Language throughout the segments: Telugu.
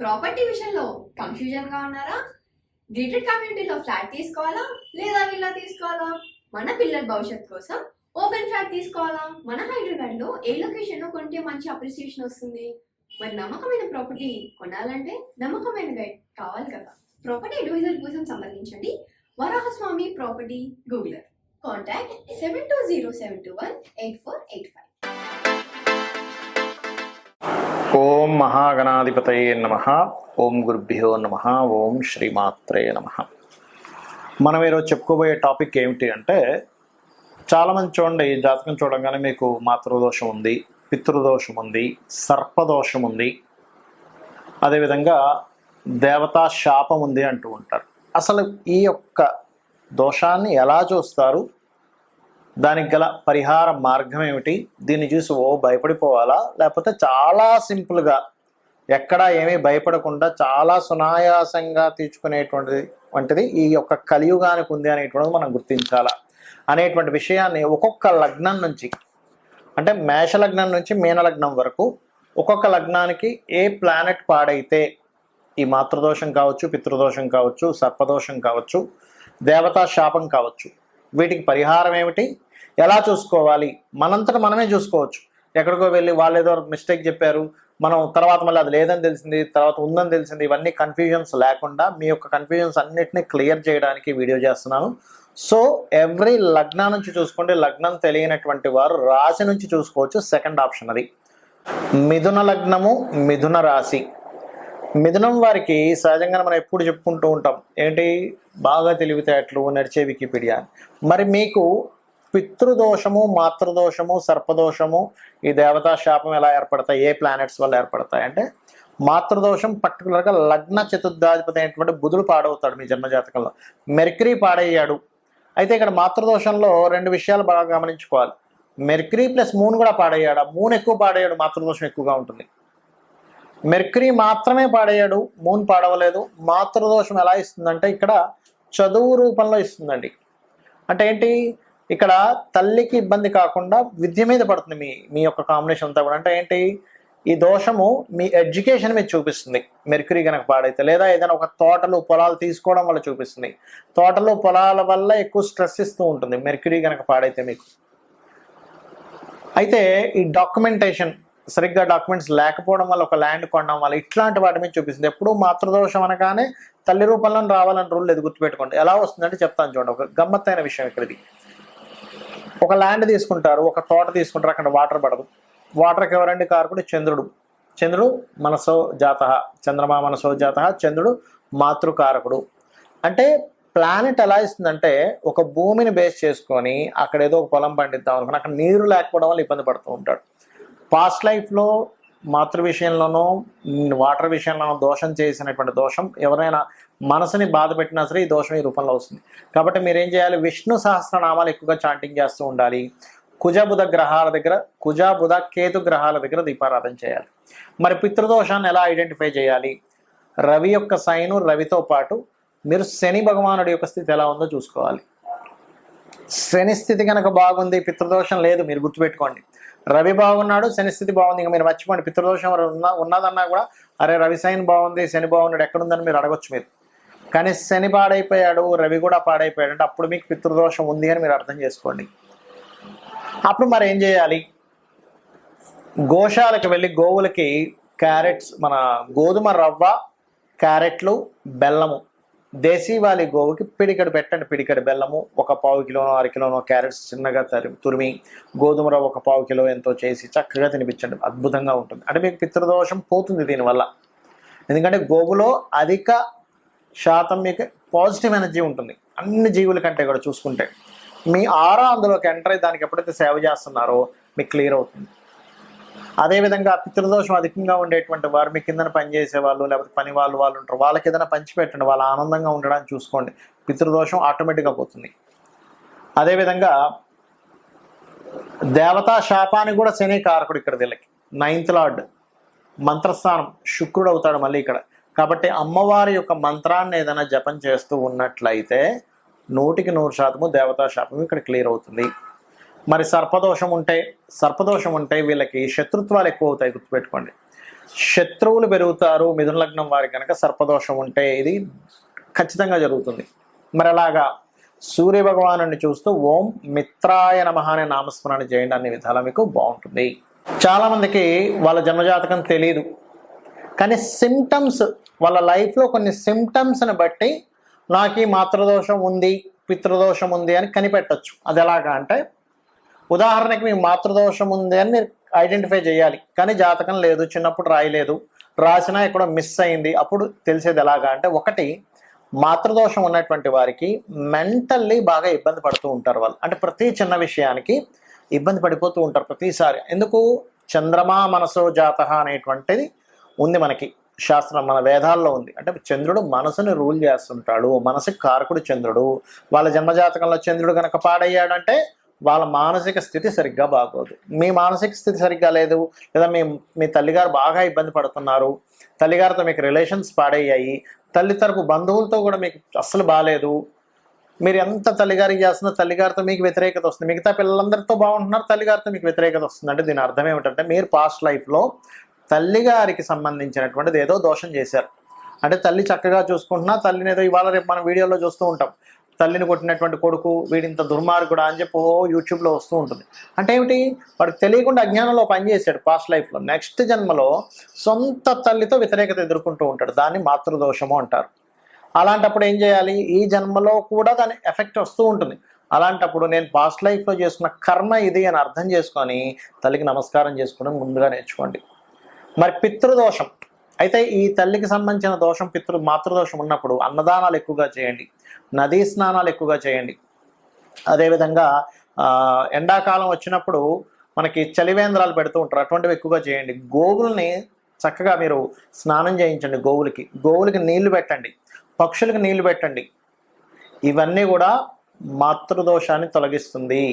ప్రాపర్టీ విషయంలో కన్ఫ్యూజన్ గా ఉన్నారా? గేటెడ్ కమ్యూనిటీలో ఫ్లాట్ తీసుకోవాలా లేదా విల్లా తీసుకోవాలా? మన పిల్లల భవిష్యత్ కోసం ఓపెన్ ఫ్లాట్ తీసుకోవాలా? మన హైదరాబాద్ లో ఏ లొకేషన్ లో కొంటే మంచి అప్రిసియేషన్ వస్తుంది? మరి నమ్మకమైన ప్రాపర్టీ కొనాలంటే నమ్మకమైన గైడ్ కావాలి కదా. ప్రాపర్టీ అడ్వైజర్ కోసం సంప్రదించండి వరాహస్వామి ప్రాపర్టీ గూగులర్. కాంటాక్ట్ 7207218485. ఓం మహాగణాధిపతయే నమః. ఓం గురుభ్యో నమః. ఓం శ్రీమాత్రే నమః. మనం ఈరోజు చెప్పుకోబోయే టాపిక్ ఏమిటి అంటే, చాలామంది చూడండి, జాతకం చూడంగానే మీకు మాతృదోషం ఉంది, పితృదోషం ఉంది, సర్పదోషం ఉంది, అదేవిధంగా దేవతా శాపం ఉంది అంటూ ఉంటారు. అసలు ఈ యొక్క దోషాన్ని ఎలా చూస్తారు, దానికి గల పరిహార మార్గం ఏమిటి, దీన్ని చూసి భయపడిపోవాలా, లేకపోతే చాలా సింపుల్గా ఎక్కడా ఏమీ భయపడకుండా చాలా సునాయాసంగా తీర్చుకునేటువంటిది ఈ యొక్క కలియుగానికి ఉంది అనేటువంటిది మనం గుర్తించాలా అనేటువంటి విషయాన్ని ఒక్కొక్క లగ్నం నుంచి, అంటే మేష లగ్నం నుంచి మీన లగ్నం వరకు ఒక్కొక్క లగ్నానికి ఏ ప్లానెట్ పాడైతే ఈ మాతృదోషం కావచ్చు, పితృదోషం కావచ్చు, సర్పదోషం కావచ్చు, దేవతా శాపం కావచ్చు, వీటికి పరిహారం ఏమిటి, ఎలా చూసుకోవాలి, మనంతట మనమే చూసుకోవచ్చు. ఎక్కడికో వెళ్ళి వాళ్ళు ఏదో మిస్టేక్ చెప్పారు, మనం తర్వాత మళ్ళీ అది లేదని తెలిసింది, తర్వాత ఉందని తెలిసింది, ఇవన్నీ కన్ఫ్యూజన్స్ లేకుండా మీ యొక్క కన్ఫ్యూజన్స్ అన్నిటినీ క్లియర్ చేయడానికి వీడియో చేస్తున్నాను. సో ఎవ్రీ లగ్నం నుంచి చూసుకోండి. లగ్నం తెలియనటువంటి వారు రాశి నుంచి చూసుకోవచ్చు. సెకండ్ ఆప్షన్ అది. మిథున లగ్నము, మిథున రాశి. మిథునం వారికి సహజంగా మనం ఎప్పుడు చెప్పుకుంటూ ఉంటాం ఏంటి, బాగా తెలివితేటలు, నడిచే వికీపీడియా. మరి మీకు పితృదోషము, మాతృదోషము, సర్పదోషము, ఈ దేవతా శాపం ఎలా ఏర్పడతాయి, ఏ ప్లానెట్స్ వల్ల ఏర్పడతాయి అంటే, మాతృదోషం పర్టికులర్గా లగ్న చతుర్థాధిపతి అయినటువంటి బుధుడు పాడవుతాడు మీ జన్మజాతకంలో. మెర్క్యూరీ పాడయ్యాడు. అయితే ఇక్కడ మాతృదోషంలో రెండు విషయాలు బాగా గమనించుకోవాలి. మెర్క్యూరీ ప్లస్ మూన్ కూడా పాడయ్యాడు. మూన్ ఎక్కువ పాడయ్యాడు, మాతృదోషం ఎక్కువగా ఉంటుంది. మెర్క్యూరీ మాత్రమే పాడయ్యాడు, మూన్ పాడవలేదు. మాతృదోషం ఎలా ఇస్తుందంటే ఇక్కడ చదువు రూపంలో ఇస్తుందండి. అంటే ఏంటి, ఇక్కడ తల్లికి ఇబ్బంది కాకుండా విద్య మీద పడుతుంది మీ యొక్క కాంబినేషన్ అంతా కూడా. అంటే ఏంటి, ఈ దోషము మీ ఎడ్యుకేషన్ మీద చూపిస్తుంది మెర్క్యూరీ కనుక పాడైతే, లేదా ఏదైనా ఒక తోటలు పొలాలు తీసుకోవడం వల్ల చూపిస్తుంది. తోటలు పొలాల వల్ల ఎక్కువ స్ట్రెస్ ఇస్తూ ఉంటుంది మెర్క్యూరీ కనుక పాడైతే మీకు. అయితే ఈ డాక్యుమెంటేషన్ సరిగ్గా డాక్యుమెంట్స్ లేకపోవడం వల్ల, ఒక ల్యాండ్ కొనడం వల్ల, ఇట్లాంటి వాటి మీద చూపిస్తుంది. ఎప్పుడు మాతృదోషం అనగానే తల్లి రూపంలో రావాలని రూల్ లేదు, గుర్తుపెట్టుకోండి. ఎలా వస్తుందంటే చెప్తాను చూడండి. ఒక గమ్మత్తైన విషయం ఇక్కడిది. ఒక ల్యాండ్ తీసుకుంటారు, ఒక తోట తీసుకుంటారు, అక్కడ వాటర్ పడదు. వాటర్కి ఎవరండి కారకుడు? చంద్రుడు. చంద్రుడు మనసో జాత, చంద్రమా మనసో జాత, చంద్రుడు మాతృకారకుడు. అంటే ప్లానెట్ ఎలా ఇస్తుందంటే, ఒక భూమిని బేస్ చేసుకొని అక్కడ ఏదో ఒక పొలం పండిద్దాం అనుకుని అక్కడ నీరు లేకపోవడం వల్ల ఇబ్బంది పడుతూ ఉంటాడు. పాస్ట్ లైఫ్లో మాతృ విషయంలోనూ వాటర్ విషయంలోనూ దోషం చేసినటువంటి దోషం ఎవరైనా మనసుని బాధ పెట్టినా సరే ఈ దోషం ఈ రూపంలో వస్తుంది. కాబట్టి మీరేం చేయాలి, విష్ణు సహస్రనామాలు ఎక్కువగా చాంటింగ్ చేస్తూ ఉండాలి. కుజ బుధ గ్రహాల దగ్గర, కుజ బుధ కేతు గ్రహాల దగ్గర దీపారాధన చేయాలి. మరి పితృదోషాన్ని ఎలా ఐడెంటిఫై చేయాలి? రవి యొక్క సైను, రవితో పాటు మీరు శని భగవానుడి యొక్క స్థితి ఎలా ఉందో చూసుకోవాలి. శని స్థితి కనుక బాగుంది, పితృదోషం లేదు, మీరు గుర్తుపెట్టుకోండి. రవి బాగున్నాడు, శని స్థితి బాగుంది, ఇంకా మీరు మర్చిపోండి. పితృదోషం ఉన్నదన్నా కూడా అరే రవి సైన్ బాగుంది, శని బాగున్నాడు, ఎక్కడుందని మీరు అడగొచ్చు మీరు. కానీ శని పాడైపోయాడు, రవి కూడా పాడైపోయాడు అంటే అప్పుడు మీకు పితృదోషం ఉంది అని మీరు అర్థం చేసుకోండి. అప్పుడు మరి ఏం చేయాలి? గోశాలకు వెళ్ళి గోవులకి క్యారెట్స్, మన గోధుమ రవ్వ, క్యారెట్లు, బెల్లము, దేశీవాలి గోవుకి పిడికడు పెట్టండి. పిడికడు బెల్లము, ఒక పావు కిలోనో 1/2 కిలోనో క్యారెట్స్ చిన్నగా తురిమి, గోధుమ రవ్వ 1 పావు కిలో ఎంతో చేసి చక్కగా తినిపించండి. అద్భుతంగా ఉంటుంది. అంటే మీకు పితృదోషం పోతుంది దీనివల్ల. ఎందుకంటే గోవులో అధిక శాతం మీకు పాజిటివ్ ఎనర్జీ ఉంటుంది అన్ని జీవుల కంటే కూడా చూసుకుంటే. మీ ఆరా అందులోకి ఎంటర్ అయ్యి దానికి ఎప్పుడైతే సేవ చేస్తున్నారో మీకు క్లియర్ అవుతుంది. అదేవిధంగా పితృదోషం అధికంగా ఉండేటువంటి వారు, మీ కిందన పనిచేసే వాళ్ళు, లేకపోతే పని వాళ్ళు ఉంటారు, వాళ్ళకి ఏదైనా పంచిపెట్టండి. వాళ్ళు ఆనందంగా ఉండడానికి చూసుకోండి. పితృదోషం ఆటోమేటిక్గా పోతుంది. అదేవిధంగా దేవతా శాపానికి కూడా శని కారకుడు ఇక్కడ. వీళ్ళకి 9th లార్డ్, మంత్రస్థానం శుక్రుడు అవుతాడు మళ్ళీ ఇక్కడ. కాబట్టి అమ్మవారి యొక్క మంత్రాన్ని ఏదైనా జపం చేస్తూ ఉన్నట్లయితే 100% దేవతా శాపం ఇక్కడ క్లియర్ అవుతుంది. మరి సర్పదోషం ఉంటే వీళ్ళకి శత్రుత్వాలు ఎక్కువ అవుతాయి, గుర్తుపెట్టుకోండి. శత్రువులు పెరుగుతారు మిథున లగ్నం వారికి కనుక సర్పదోషం ఉంటే ఇది ఖచ్చితంగా జరుగుతుంది. మరి అలాగా సూర్య భగవాను చూస్తూ ఓం మిత్రాయ నమః అనే నామస్మరణ చేయండి, అన్ని విధాలా మీకు బాగుంటుంది. చాలామందికి వాళ్ళ జన్మజాతకం తెలియదు, కానీ సిమ్టమ్స్ వాళ్ళ లైఫ్లో కొన్ని సిమ్టమ్స్ని బట్టి నాకు ఈ మాతృదోషం ఉంది పితృదోషం ఉంది అని కనిపెట్టచ్చు. అది ఎలాగా అంటే, ఉదాహరణకి మీకు మాతృదోషం ఉంది అని మీరు ఐడెంటిఫై చేయాలి, కానీ జాతకం లేదు, చిన్నప్పుడు రాయలేదు, రాసినా ఎక్కడో మిస్ అయింది. అప్పుడు తెలిసేది ఎలాగా అంటే, ఒకటి మాతృదోషం ఉన్నటువంటి వారికి మెంటల్లీ బాగా ఇబ్బంది పడుతూ ఉంటారు వాళ్ళు. అంటే ప్రతి చిన్న విషయానికి ఇబ్బంది పడిపోతూ ఉంటారు ప్రతిసారి. ఎందుకు? చంద్రమా మనసో జాతః అనేటువంటిది ఉంది మనకి శాస్త్రం, మన వేదాల్లో ఉంది. అంటే చంద్రుడు మనసుని రూల్ చేస్తుంటాడు, మనసుకి కారకుడు చంద్రుడు. వాళ్ళ జన్మజాతకంలో చంద్రుడు కనుక పాడయ్యాడంటే వాళ్ళ మానసిక స్థితి సరిగ్గా బాగోదు. మీ మానసిక స్థితి సరిగ్గా లేదు, లేదా మీ తల్లిగారు బాగా ఇబ్బంది పడుతున్నారు, తల్లిగారితో మీకు రిలేషన్స్ పాడయ్యాయి, తల్లి తరపు బంధువులతో కూడా మీకు అస్సలు బాగాలేదు, మీరు ఎంత తల్లిగారికి చేస్తున్నా తల్లిగారితో మీకు వ్యతిరేకత వస్తుంది, మిగతా పిల్లలందరితో బాగుంటున్నారు, తల్లిగారితో మీకు వ్యతిరేకత వస్తుంది. అంటే దీని అర్థం ఏమిటంటే, మీరు పాస్ట్ లైఫ్లో తల్లిగారికి సంబంధించినటువంటిది ఏదో దోషం చేశారు. అంటే తల్లి చక్కగా చూసుకుంటున్నా, తల్లిని ఏదో ఇవాళ రేపు మనం వీడియోలో చూస్తూ ఉంటాం, తల్లిని కొట్టినటువంటి కొడుకు వీడింత దుర్మార్గుడా అని చెప్పి యూట్యూబ్లో వస్తూ ఉంటుంది. అంటే ఏమిటి? వాడికి తెలియకుండా అజ్ఞానంలో పనిచేశాడు పాస్ట్ లైఫ్లో. నెక్స్ట్ జన్మలో సొంత తల్లితో వ్యతిరేకత ఎదుర్కొంటూ ఉంటాడు. దాన్ని మాతృదోషము అంటారు. అలాంటప్పుడు ఏం చేయాలి? ఈ జన్మలో కూడా దాని ఎఫెక్ట్ వస్తూ ఉంటుంది. అలాంటప్పుడు నేను పాస్ట్ లైఫ్లో చేసుకున్న కర్మ ఇది అని అర్థం చేసుకొని తల్లికి నమస్కారం చేసుకోవడం ముందుగా నేర్చుకోండి. మరి పితృదోషం అయితే, ఈ తల్లికి సంబంధించిన దోషం మాతృదోషం ఉన్నప్పుడు అన్నదానాలు ఎక్కువగా చేయండి, నదీ స్నానాలు ఎక్కువగా చేయండి. అదేవిధంగా ఎండాకాలం వచ్చినప్పుడు మనకి చలివేంద్రాలు పెడుతూ ఉంటారు, అటువంటివి ఎక్కువగా చేయండి. గోవుల్ని చక్కగా మీరు స్నానం చేయించండి, గోవులకి నీళ్లు పెట్టండి, పక్షులకు నీళ్లు పెట్టండి. ఇవన్నీ కూడా మాతృదోషాన్ని తొలగిస్తుంది.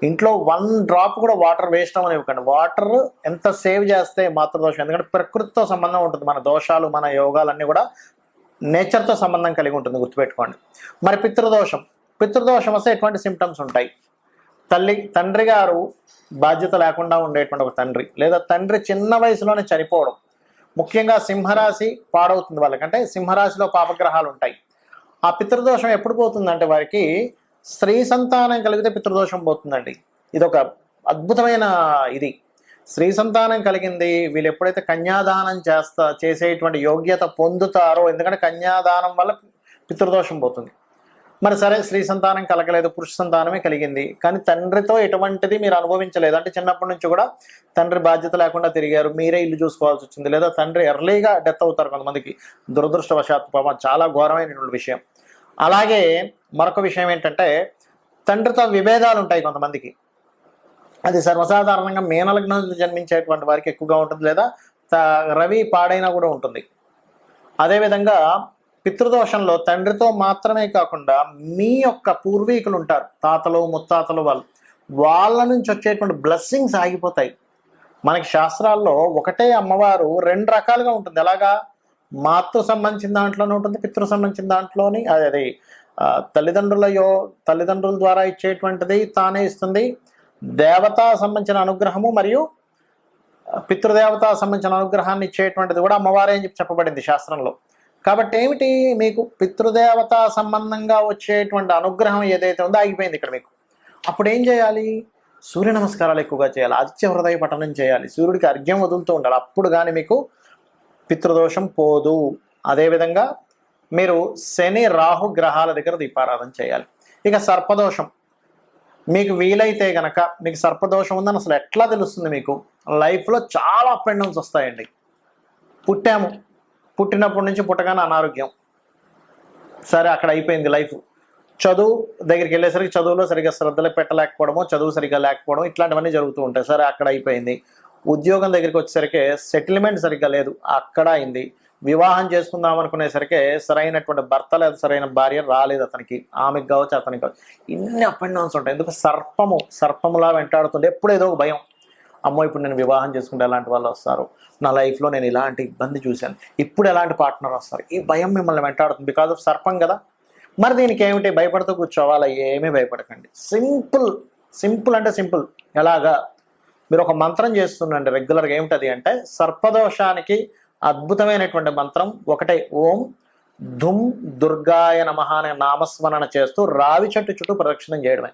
ఇంట్లో 1 డ్రాప్ కూడా వాటర్ వేస్ట్ అవ్వని ఇవ్వకండి. వాటర్ ఎంత సేవ్ చేస్తే మాతృదోషం, ఎందుకంటే ప్రకృతితో సంబంధం ఉంటుంది. మన దోషాలు మన యోగాలన్నీ కూడా నేచర్తో సంబంధం కలిగి ఉంటుంది, గుర్తుపెట్టుకోండి. మరి పితృదోషం వస్తే ఎటువంటి సిమ్టమ్స్ ఉంటాయి? తండ్రి గారు బాధ్యత లేకుండా ఉండేటువంటి ఒక తండ్రి, లేదా తండ్రి చిన్న వయసులోనే చనిపోవడం, ముఖ్యంగా సింహరాశి పాడవుతుంది వాళ్ళకి. అంటే సింహరాశిలో పాపగ్రహాలు ఉంటాయి. ఆ పితృదోషం ఎప్పుడు పోతుందంటే, వారికి స్త్రీ సంతానం కలిగితే పితృదోషం పోతుందండి. ఇది ఒక అద్భుతమైన ఇది. స్త్రీ సంతానం కలిగింది, వీళ్ళు ఎప్పుడైతే కన్యాదానం చేసేటువంటి యోగ్యత పొందుతారో, ఎందుకంటే కన్యాదానం వల్ల పితృదోషం పోతుంది. మరి సరే, స్త్రీ సంతానం కలగలేదు, పురుష సంతానమే కలిగింది, కానీ తండ్రితో ఎటువంటిది మీరు అనుభవించలేదు. అంటే చిన్నప్పటి నుంచి కూడా తండ్రి బాధ్యత లేకుండా తిరిగారు, మీరే ఇల్లు చూసుకోవాల్సి వచ్చింది, లేదా తండ్రి ఎర్లీగా డెత్ అవుతారు కొంతమందికి, దురదృష్టవశాత్తు. పాపం చాలా ఘోరమైనటువంటి విషయం. అలాగే మరొక విషయం ఏంటంటే, తండ్రితో విభేదాలు ఉంటాయి కొంతమందికి. అది సర్వసాధారణంగా మీనలగ్నంలో జన్మించేటువంటి వారికి ఎక్కువగా ఉంటుంది, లేదా రవి పాడైనా కూడా ఉంటుంది. అదేవిధంగా పితృదోషంలో తండ్రితో మాత్రమే కాకుండా మీ యొక్క పూర్వీకులు ఉంటారు, తాతలు ముత్తాతలు, వాళ్ళ నుంచి వచ్చేటువంటి బ్లెస్సింగ్స్ ఆగిపోతాయి. మనకి శాస్త్రాల్లో ఒకటే అమ్మవారు 2 రకాలుగా ఉంటుంది. ఎలాగా? మాతృ సంబంధించిన దాంట్లోనే ఉంటుంది, పితృ సంబంధించిన దాంట్లోని. అది తల్లిదండ్రుల ద్వారా ఇచ్చేటువంటిది తానే ఇస్తుంది. దేవతా సంబంధించిన అనుగ్రహము మరియు పితృదేవతా సంబంధించిన అనుగ్రహాన్ని ఇచ్చేటువంటిది కూడా అమ్మవారే అని చెప్పబడింది శాస్త్రంలో. కాబట్టి ఏమిటి? మీకు పితృదేవతా సంబంధంగా వచ్చేటువంటి అనుగ్రహం ఏదైతే ఉందో ఆగిపోయింది ఇక్కడ మీకు. అప్పుడు ఏం చేయాలి? సూర్య నమస్కారాలు ఎక్కువగా చేయాలి, ఆదిత్య హృదయ పఠనం చేయాలి, సూర్యుడికి అర్ఘ్యం వదులుతూ ఉండాలి. అప్పుడు కానీ మీకు పితృదోషం పోదు. అదేవిధంగా మీరు శని రాహు గ్రహాల దగ్గర దీపారాధన చేయాలి. ఇక సర్పదోషం మీకు వీలైతే గనక, మీకు సర్పదోషం ఉందని అసలు ఎట్లా తెలుస్తుంది? మీకు లైఫ్లో చాలా అప్ అండ్ డౌన్స్ వస్తాయండి. పుట్టినప్పటి నుంచి పుట్టగానే అనారోగ్యం, సరే అక్కడ అయిపోయింది లైఫ్. చదువు దగ్గరికి వెళ్ళేసరికి చదువులో సరిగ్గా శ్రద్ధలు పెట్టలేకపోవడము, చదువు సరిగ్గా లేకపోవడం, ఇట్లాంటివన్నీ జరుగుతూ ఉంటాయి, సరే అక్కడ అయిపోయింది. ఉద్యోగం దగ్గరికి వచ్చేసరికి సెటిల్మెంట్ సరిగ్గా లేదు, అక్కడ అయింది. వివాహం చేసుకుందాం అనుకునేసరికి సరైనటువంటి భర్త లేదా సరైన భార్య రాలేదు అతనికి, ఆమెకు కావచ్చు అతనికి కావచ్చు. ఇన్ని అప్ అండ్ డౌన్స్ ఉంటాయి. ఎందుకు? సర్పములా వెంటాడుతుంది ఎప్పుడు ఏదో ఒక భయం. అమ్మో, ఇప్పుడు నేను వివాహం చేసుకుంటే ఎలాంటి వాళ్ళు వస్తారు, నా లైఫ్లో నేను ఇలాంటి ఇబ్బంది చూశాను, ఇప్పుడు ఎలాంటి పార్ట్నర్ వస్తారు, ఈ భయం మిమ్మల్ని వెంటాడుతుంది. బికాజ్ ఆఫ్ సర్పం కదా. మరి దీనికి ఏమిటి? భయపడుతూ కూర్చోవాలా? ఏమీ భయపడకండి. సింపుల్ అంటే సింపుల్. ఎలాగా? మీరు ఒక మంత్రం చేస్తుండండి రెగ్యులర్గా. ఏమిటది అంటే సర్పదోషానికి అద్భుతమైనటువంటి మంత్రం ఒకటే. ఓం ధుమ్ దుర్గాయ నమః అనే నామస్మరణ చేస్తూ రావి చెట్టు చుట్టూ ప్రదక్షిణం చేయడమే.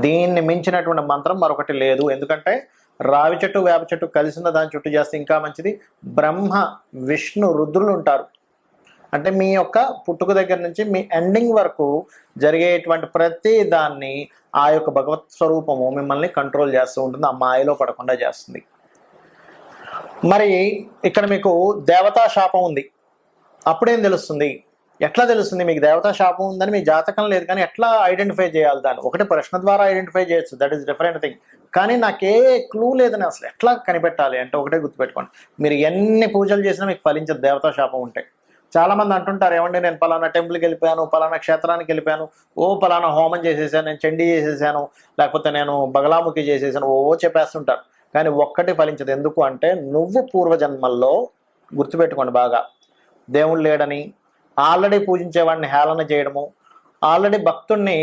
దీన్ని మించినటువంటి మంత్రం మరొకటి లేదు. ఎందుకంటే రావి చెట్టు వేప చెట్టు కలిసిన దాని చుట్టూ చేస్తే ఇంకా మంచిది. బ్రహ్మ విష్ణు రుద్రులు ఉంటారు. అంటే మీ యొక్క పుట్టుక దగ్గర నుంచి మీ ఎండింగ్ వరకు జరిగేటువంటి ప్రతి దాన్ని ఆ యొక్క భగవత్ స్వరూపము మిమ్మల్ని కంట్రోల్ చేస్తూ ఉంటుంది, ఆ మాయలో పడకుండా చేస్తుంది. మరి ఇక్కడ మీకు దేవతా శాపం ఉంది. అప్పుడేం తెలుస్తుంది? ఎట్లా తెలుస్తుంది మీకు దేవతా శాపం ఉందని? మీ జాతకం లేదు, కానీ ఎట్లా ఐడెంటిఫై చేయాలి దాన్ని? ఒకటి ప్రశ్న ద్వారా ఐడెంటిఫై చేయొచ్చు, దట్ ఈస్ డిఫరెంట్ థింగ్. కానీ నాకే క్లూ లేదని అసలు ఎట్లా కనిపెట్టాలి అంటే ఒకటే గుర్తుపెట్టుకోండి, మీరు ఎన్ని పూజలు చేసినా మీకు ఫలించదు దేవతా శాపం ఉంటే. చాలామంది అంటుంటారు, ఏమంటే నేను పలానా టెంపుల్కి వెళ్ళిపోయాను, పలానా క్షేత్రానికి వెళ్ళిపోయాను, ఓ పలానా హోమం చేసేసాను, నేను చండీ చేసేసాను, లేకపోతే నేను బగలాముఖి చేసేసాను, ఓ చెప్పేస్తుంటారు. కానీ ఒక్కటి ఫలించదు. ఎందుకు అంటే నువ్వు పూర్వజన్మల్లో, గుర్తుపెట్టుకోండి బాగా, దేవుడు లేడని, ఆల్రెడీ పూజించేవాడిని హేళన చేయడము, ఆల్రెడీ భక్తుడిని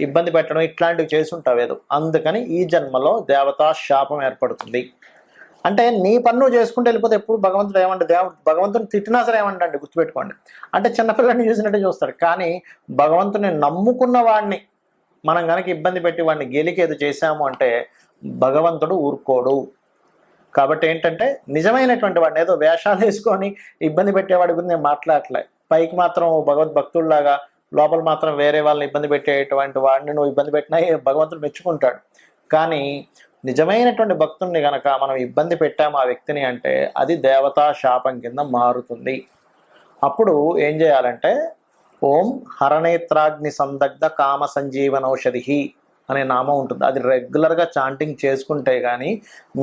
ఇబ్బంది పెట్టడం, ఇట్లాంటివి చేసి ఉంటావు ఏదో. అందుకని ఈ జన్మలో దేవతా శాపం ఏర్పడుతుంది. అంటే నీ పన్ను చేసుకుంటూ వెళ్ళిపోతే ఎప్పుడు భగవంతుడు ఏమంటే భగవంతుని తిట్టినా సరే ఏమంటే గుర్తుపెట్టుకోండి, అంటే చిన్నపిల్లని చూసినట్టే చూస్తాడు. కానీ భగవంతుని నమ్ముకున్న వాడిని మనం కనుక ఇబ్బంది పెట్టి వాడిని గెలికేది చేశాము అంటే భగవంతుడు ఊరుకోడు. కాబట్టి ఏంటంటే నిజమైనటువంటి వాడిని, ఏదో వేషాలు వేసుకొని ఇబ్బంది పెట్టేవాడి గురించి నేను మాట్లాడలే. పైకి మాత్రం భగవద్భక్తుల్లాగా, లోపల మాత్రం వేరే వాళ్ళని ఇబ్బంది పెట్టేటువంటి వాడిని నువ్వు ఇబ్బంది పెట్టినా భగవంతుడు మెచ్చుకుంటాడు. కానీ నిజమైనటువంటి భక్తుడిని గనక మనం ఇబ్బంది పెట్టాము ఆ వ్యక్తిని అంటే అది దేవతా శాపం కింద మారుతుంది. అప్పుడు ఏం చేయాలంటే ఓం హరనేత్రాగ్ని సందగ్ధ కామ సంజీవనౌషధి అనే నామం ఉంటుంది. అది రెగ్యులర్గా చాంటింగ్ చేసుకుంటే కానీ,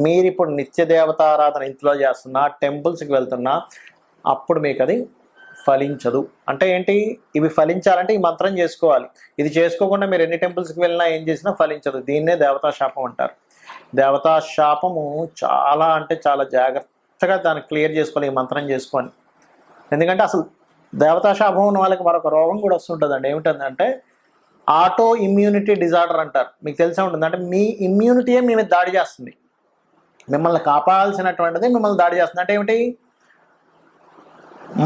మీరు ఇప్పుడు నిత్య దేవతారాధన ఇంట్లో చేస్తున్నా, టెంపుల్స్కి వెళ్తున్నా, అప్పుడు మీకు అది ఫలించదు. అంటే ఏంటి? ఇవి ఫలించాలంటే ఈ మంత్రం చేసుకోవాలి. ఇది చేసుకోకుండా మీరు ఎన్ని టెంపుల్స్కి వెళ్ళినా ఏం చేసినా ఫలించదు. దీన్నే దేవతా శాపం అంటారు. దేవతా శాపము చాలా అంటే చాలా జాగ్రత్తగా దాన్ని క్లియర్ చేసుకోవాలి, ఈ మంత్రం చేసుకొని. ఎందుకంటే అసలు దేవతా శాపం ఉన్న వాళ్ళకి మరొక రోగం కూడా వస్తుంటుందండి. ఏమిటంటే ఆటో ఇమ్యూనిటీ డిజార్డర్ అంటారు. మీకు తెలిసే ఉంటుంది. అంటే మీ ఇమ్యూనిటీయే మీ మీద దాడి చేస్తుంది. మిమ్మల్ని కాపాడాల్సినటువంటిది మిమ్మల్ని దాడి చేస్తుంది. అంటే ఏమిటి?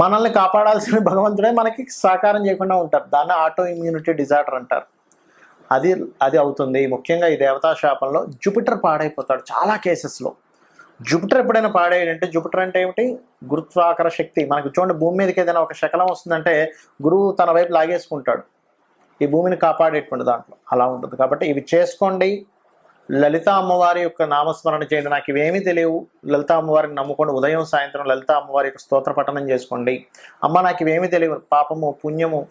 మనల్ని కాపాడాల్సిన భగవంతుడే మనకి సహకారం చేయకుండా ఉంటారు. దాన్ని ఆటో ఇమ్యూనిటీ డిజార్డర్ అంటారు. అది అవుతుంది. ముఖ్యంగా ఈ దేవతా శాపంలో జూపిటర్ పాడైపోతాడు చాలా కేసెస్లో. జూపిటర్ ఎప్పుడైనా పాడేయంటే, జూపిటర్ అంటే ఏమిటి? గురుత్వాకర శక్తి. మనకు చూడండి, భూమి మీదకి ఏదైనా ఒక శకలం వస్తుందంటే గురువు తన వైపు లాగేసుకుంటాడు, ఈ భూమిని కాపాడేటువంటి దాంట్లో అలా ఉంటుంది. కాబట్టి ఇవి చేసుకోండి. లలిత అమ్మవారి యొక్క నామస్మరణ చేయండి. నాకు ఇవేమీ తెలియవు, లలిత అమ్మవారిని నమ్ముకోండి. ఉదయం సాయంత్రం లలిత అమ్మవారి యొక్క స్తోత్ర పఠనం చేసుకోండి. అమ్మ నాకు ఇవేమీ తెలియవు, పాపము పుణ్యము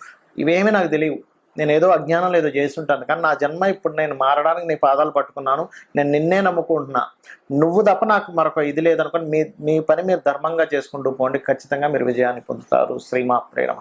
ఇవేమీ నాకు తెలియవు, నేను ఏదో అజ్ఞానం ఏదో చేస్తుంటాను, కానీ నా జన్మ ఇప్పుడు నేను మారడానికి నీ పాదాలు పట్టుకున్నాను, నేను నిన్నే నమ్ముకుంటున్నా, నువ్వు తప్ప నాకు మరొక ఇది లేదనుకోని మీ పని మీరు ధర్మంగా చేసుకుంటూ పోండి. ఖచ్చితంగా మీరు విజయాన్ని పొందుతారు. శ్రీమాత్రే నమః.